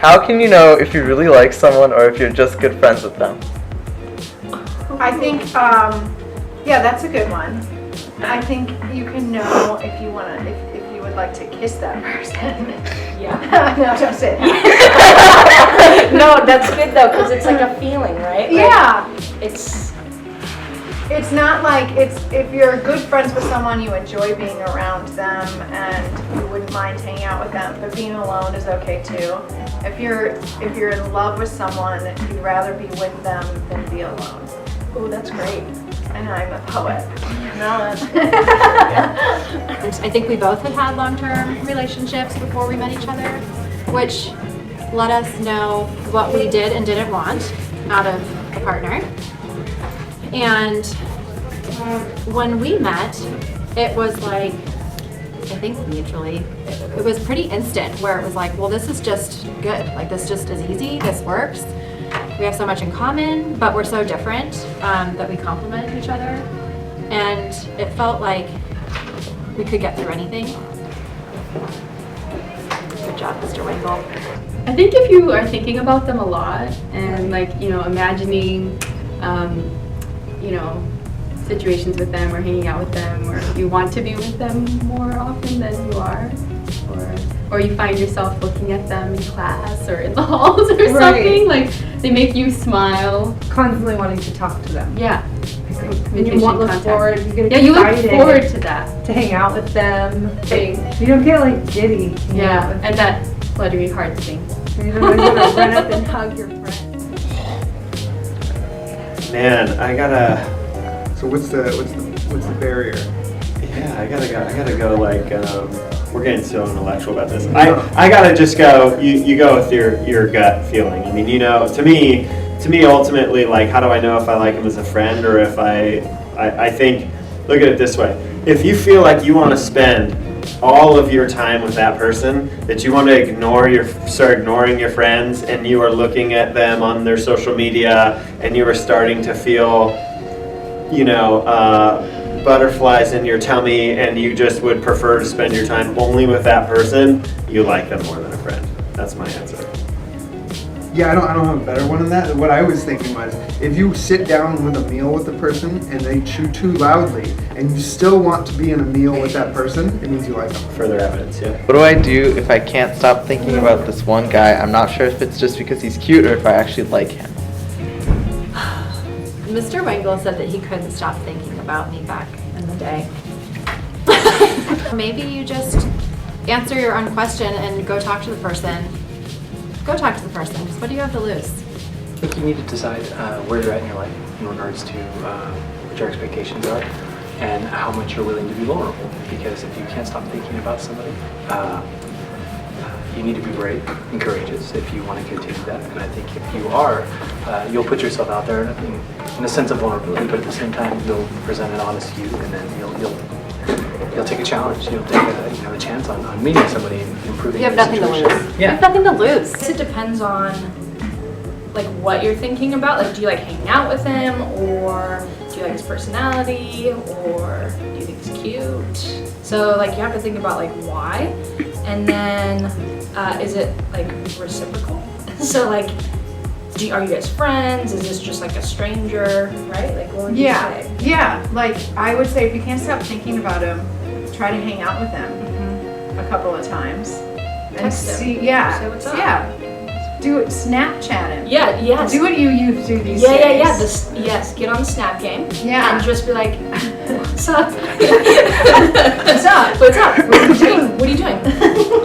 How can you know if you really like someone or if you're just good friends with them? I think, yeah, that's a good one. I think you can know if you want to, if you would like to kiss that person. Yeah. No, don't say that. No, that's good though, because it's like a feeling, right? Like, Yeah. It's not like, if you're good friends with someone, you enjoy being around them and you wouldn't mind hanging out with them, but being alone is okay too. If you're in love with someone, you'd rather be with them than be alone. oh, that's great. And I'm a poet. No, that's I think we both had long-term relationships before we met each other, which let us know what we did and didn't want out of a partner. And when we met, it was like, I think mutually, it was pretty instant where it was like, well, this is just good. Like, this just is easy, this works. We have so much in common, but we're so different that we complement each other. And it felt like we could get through anything. Good job, Mr. Wingle. I think if you are thinking about them a lot and imagining, situations with them or hanging out with them, or you want to be with them more often than you are, or you find yourself looking at them in class or in the halls or something, like they make you smile. Constantly wanting to talk to them. Yeah. And you look forward, you get you look excited forward to that. to hang out with them. Thing. You don't get like giddy. Yeah, and that fluttery heart thing. You don't want to run up and hug your friend. Man, I gotta. So what's the barrier? Yeah, I gotta go. Like, we're getting so intellectual about this. I gotta just go. You go with your gut feeling. I mean, to me, ultimately, like, how do I know if I like him as a friend or if I think, look at it this way. If you feel like you want to spend all of your time with that person, that you want to start ignoring your friends, and you are looking at them on their social media, and you are starting to feel, butterflies in your tummy, and you just would prefer to spend your time only with that person, you like them more than a friend. That's my answer. Yeah, I don't have a better one than that. What I was thinking was, if you sit down with a meal with the person and they chew too loudly, and you still want to be in a meal with that person, it means you like them. Further evidence, yeah. What do I do if I can't stop thinking about this one guy? I'm not sure if it's just because he's cute or if I actually like him. Mr. Wingle said that he couldn't stop thinking about me back in the day. Maybe you just answer your own question and go talk to the person. Go talk to the person, because what do you have to lose? I think you need to decide where you're at in your life in regards to what your expectations are and how much you're willing to be vulnerable. Because if you can't stop thinking about somebody, you need to be brave and courageous if you want to continue that. And I think if you are, you'll put yourself out there in a sense of vulnerability, but at the same time, you'll present an honest you, and then you'll take a challenge. You'll take a chance on meeting somebody and improving. You have nothing to lose. Yeah. You have nothing to lose. It depends on like what you're thinking about. Like, do you like hanging out with him, or do you like his personality, or do you think he's cute? So like you have to think about like why, and then is it like reciprocal? So like, are you guys friends? Is this just like a stranger, right? Like, what would you say? Yeah. Like, I would say if you can't stop thinking about him, try to hang out with him a couple of times. And Text him. see, yeah. Say what's up. Yeah. Do it, Snapchat him. Yeah, yes. Do what you used to do these Yeah. days. Yes, get on the Snap game. Yeah. And just be like, what's up? What's up? What's up? What are you doing? What are you doing?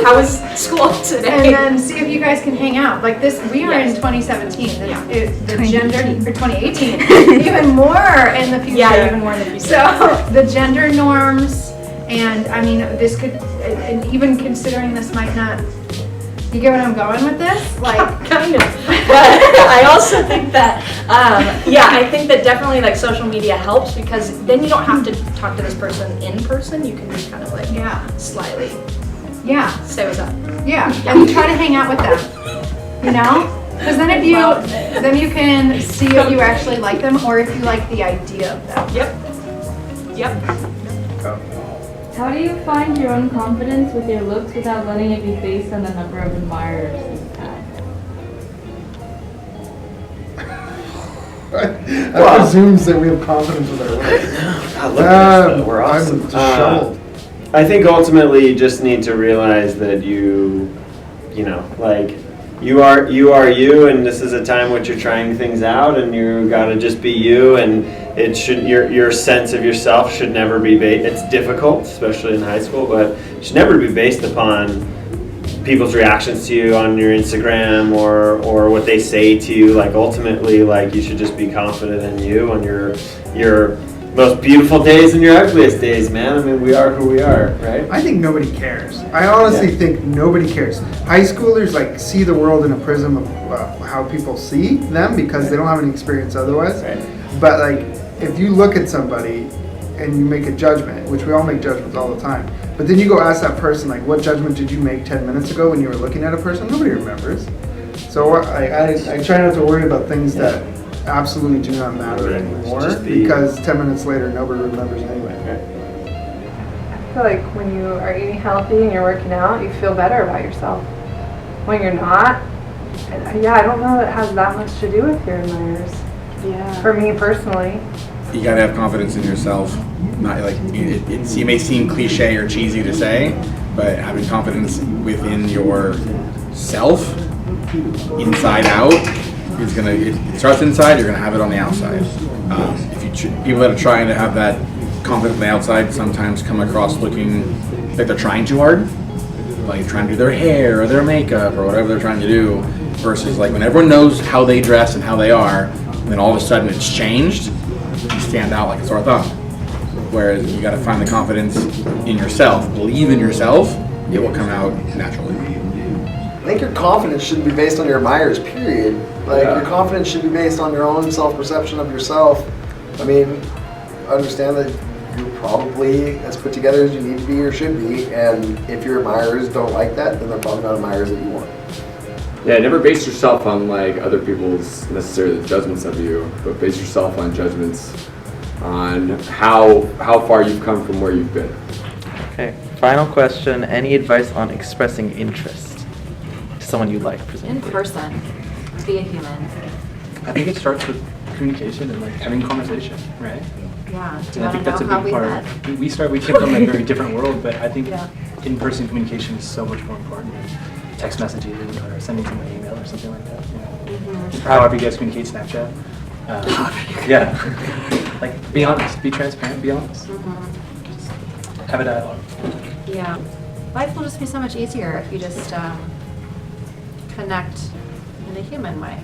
How was school today? And then see if you guys can hang out. Like this, we are in 2017. The gender, or 2018, even more in the future. Yeah, even more in the future. So the gender norms, and I mean, this could, and even considering this might not, you get what I'm going with this? Like, kind of. But I also think that, I think that definitely like social media helps, because then you don't have to talk to this person in person. You can just kind of like slightly say what's up. Yeah, and try to hang out with them, Because then then you can see if you actually like them or if you like the idea of them. Yep. How do you find your own confidence with your looks without letting it be based on the number of admirers you've had? That presumes that we have confidence with our work. God, look at us, though. We're awesome. I'm disheveled. I think ultimately you just need to realize that you know, like, you are you, and this is a time which you're trying things out, and you gotta just be you, and it should your sense of yourself should never be based. It's difficult, especially in high school, but it should never be based upon people's reactions to you on your Instagram or what they say to you. Like, ultimately, like, you should just be confident in you on your most beautiful days and your ugliest days, man. I mean, we are who we are, right? I think nobody cares. I honestly think nobody cares. High schoolers like see the world in a prism of how people see them because they don't have any experience otherwise. Right. But like, if you look at somebody and you make a judgment, which we all make judgments all the time, but then you go ask that person, like, what judgment did you make 10 minutes ago when you were looking at a person? Nobody remembers. So I try not to worry about things that absolutely do not matter anymore because 10 minutes later nobody remembers anyway. I feel like when you are eating healthy and you're working out, you feel better about yourself. When you're not, I don't know that it has that much to do with your admirers. Yeah. For me personally. You gotta have confidence in yourself. Not like it may seem cliche or cheesy to say, but having confidence within yourself, inside out, it starts inside. You're gonna have it on the outside. If you people that are trying to have that confidence on the outside sometimes come across looking like they're trying too hard, like trying to do their hair or their makeup or whatever they're trying to do, versus like when everyone knows how they dress and how they are, and then all of a sudden it's changed, you stand out like a sore thumb. Whereas you got to find the confidence in yourself, believe in yourself, it will come out naturally. I think your confidence shouldn't be based on your admirers, period. Like, your confidence should be based on your own self-perception of yourself. I mean, understand that you're probably as put together as you need to be or should be, and if your admirers don't like that, then they're probably not admirers that you want. Yeah, never base yourself on like other people's necessarily judgments of you, but base yourself on judgments on how far you've come from where you've been. Okay, final question. Any advice on expressing interest to someone you like, presumably? In person. Be a human. I think it starts with communication and like having conversation, right? Yeah. Do And you want to know how we met? We came from a very different world, but I think Yeah. in-person communication is so much more important than text messaging or sending someone an email or something like that. You know? However you guys communicate, Snapchat. Yeah. Like, be honest, be transparent, be honest. Just have a dialogue. Yeah. Life will just be so much easier if you just connect in a human way.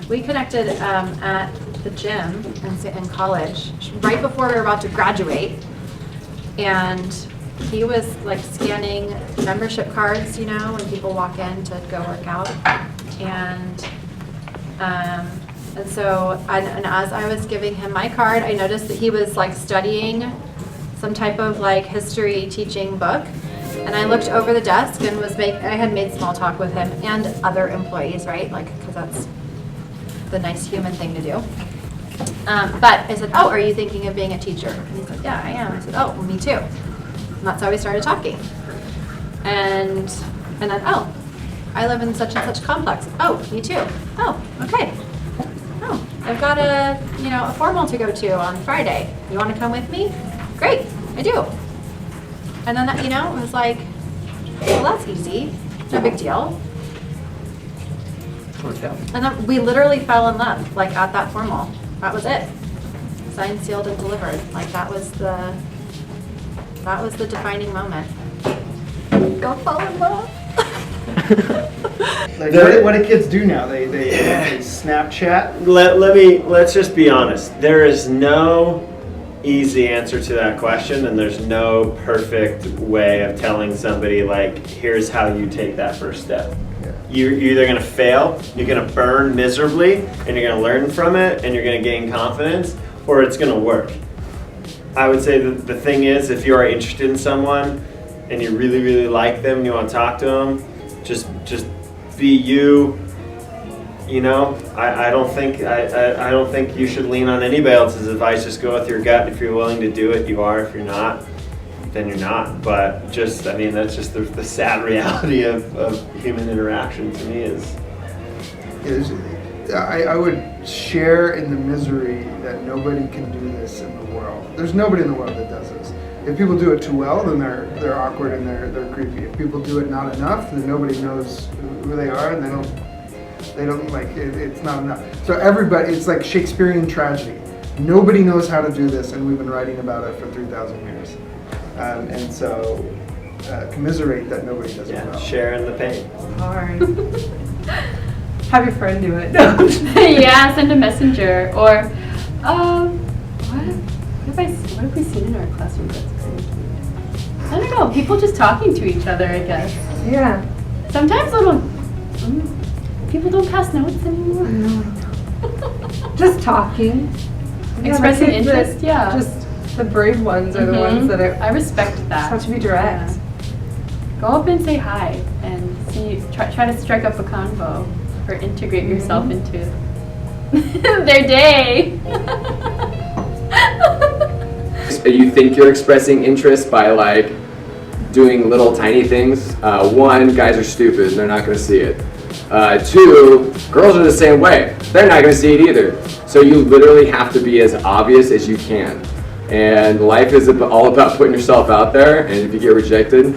We connected at the gym in college, right before we were about to graduate. And he was like scanning membership cards, you know, when people walk in to go work out. And so as I was giving him my card, I noticed that he was like studying some type of like history teaching book. And I looked over the desk and I had made small talk with him and other employees, right? Like, because that's the nice human thing to do. But I said, oh, are you thinking of being a teacher? And he said, yeah, I am. I said, oh, well, me too. And that's how we started talking. And then, oh, I live in such and such complex. Oh, me too. Oh, okay. Oh, I've got a formal to go to on Friday. You want to come with me? Great, I do. And then that, it was like, well, that's easy. No big deal. And then we literally fell in love, like at that formal. That was it. Signed, sealed, and delivered. Like that was the defining moment. Go fall in love. Like, what do kids do now? They Snapchat. Let's just be honest. There is no easy answer to that question, and there's no perfect way of telling somebody like, here's how you take that first step. You're either going to fail, you're going to burn miserably, and you're going to learn from it, and you're going to gain confidence, or it's going to work. I would say that the thing is, if you are interested in someone and you really, really like them and you want to talk to them, just be you. I don't think you should lean on anybody else's advice. Just go with your gut. If you're willing to do it, you are. If you're not, then you're not. But that's just the sad reality of human interaction to me is. I would share in the misery that nobody can do this in the world. There's nobody in the world that does this. If people do it too well, then they're awkward and they're creepy. If people do it not enough, then nobody knows who they are, and they don't like it, it's not enough. So everybody, it's like Shakespearean tragedy. Nobody knows how to do this, and we've been writing about it for 3,000 years. And so commiserate that nobody does it well. Sharing the pain. Hard. Have your friend do it. Yeah, send a messenger. Or, what have we seen in our classroom that's kind of cute? I don't know, people just talking to each other, I guess. Yeah. Sometimes people don't pass notes anymore. Just talking. Expressing the kids interest, that- yeah. Just the brave ones are the ones that are. I respect that. Have to be direct. Yeah. Go up and say hi and try to strike up a convo or integrate yourself into their day. You think you're expressing interest by like doing little tiny things. One, guys are stupid, they're not gonna see it. Two, girls are the same way. They're not gonna see it either. So you literally have to be as obvious as you can. And life is all about putting yourself out there, and if you get rejected,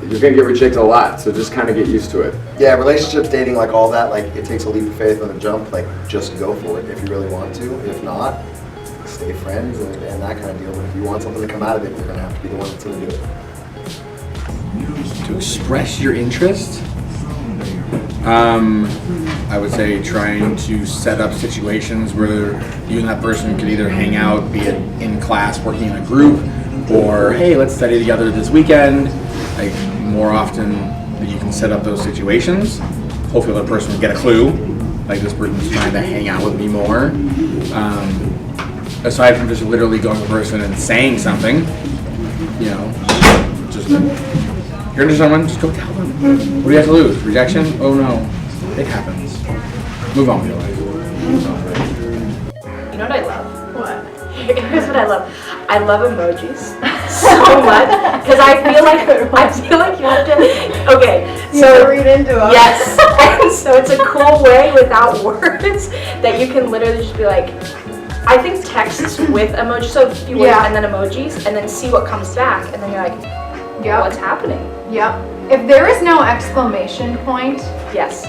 you're gonna get rejected a lot, so just kind of get used to it. Yeah, relationships, dating, like all that, like it takes a leap of faith and a jump, like just go for it if you really want to. If not, stay friends and that kind of deal. But if you want something to come out of it, you're gonna have to be the one that's gonna do it. To express your interest, I would say trying to set up situations where you and that person could either hang out, be it in class working in a group, or hey, let's study together this weekend. Like more often that you can set up those situations, hopefully the other person will get a clue, like this person's trying to hang out with me more. Aside from just literally going to the person and saying something, you know, just you're into someone, just go tell them. What do you have to lose? Rejection? Oh no, it happens. Move on with your life. You know what I love? What? Here's what I love. I love emojis so much because I feel like you have to. Okay, so read into them. Yes, and so it's a cool way without words that you can literally just be like. I think texts with emojis. So if you and then emojis, and then see what comes back, and then you're like, what's happening? Yep. If there is no exclamation point, yes,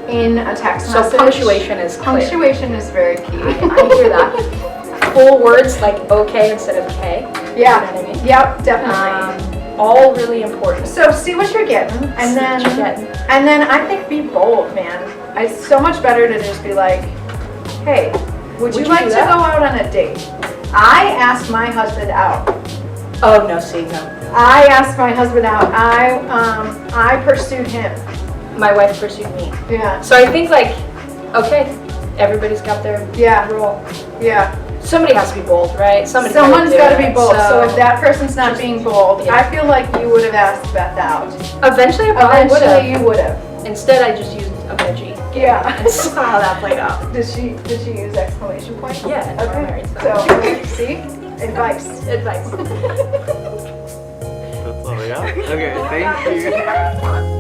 in a text so message, punctuation is clear. Punctuation is very key. I hear that. Full words like okay instead of K. Yeah. You know what I mean? Yep, definitely. All really important. So see what you're getting, and then I think be bold, man. It's so much better to just be like, hey, would you like to go out on a date? I asked my husband out. Oh no, see, no. I asked my husband out. I pursued him. My wife pursued me. Yeah. So I think like, okay, everybody's got their role. Yeah. Somebody has to be bold, right? Someone's got to be bold. So if that person's not being bold, I feel like you would have asked Beth out. Eventually, I probably would have. You would have. Instead, I just used emoji. Yeah. And saw how that played out. Did she use exclamation point? Yeah. Okay. So see, advice. Advice. That's all I got. Okay, thank you.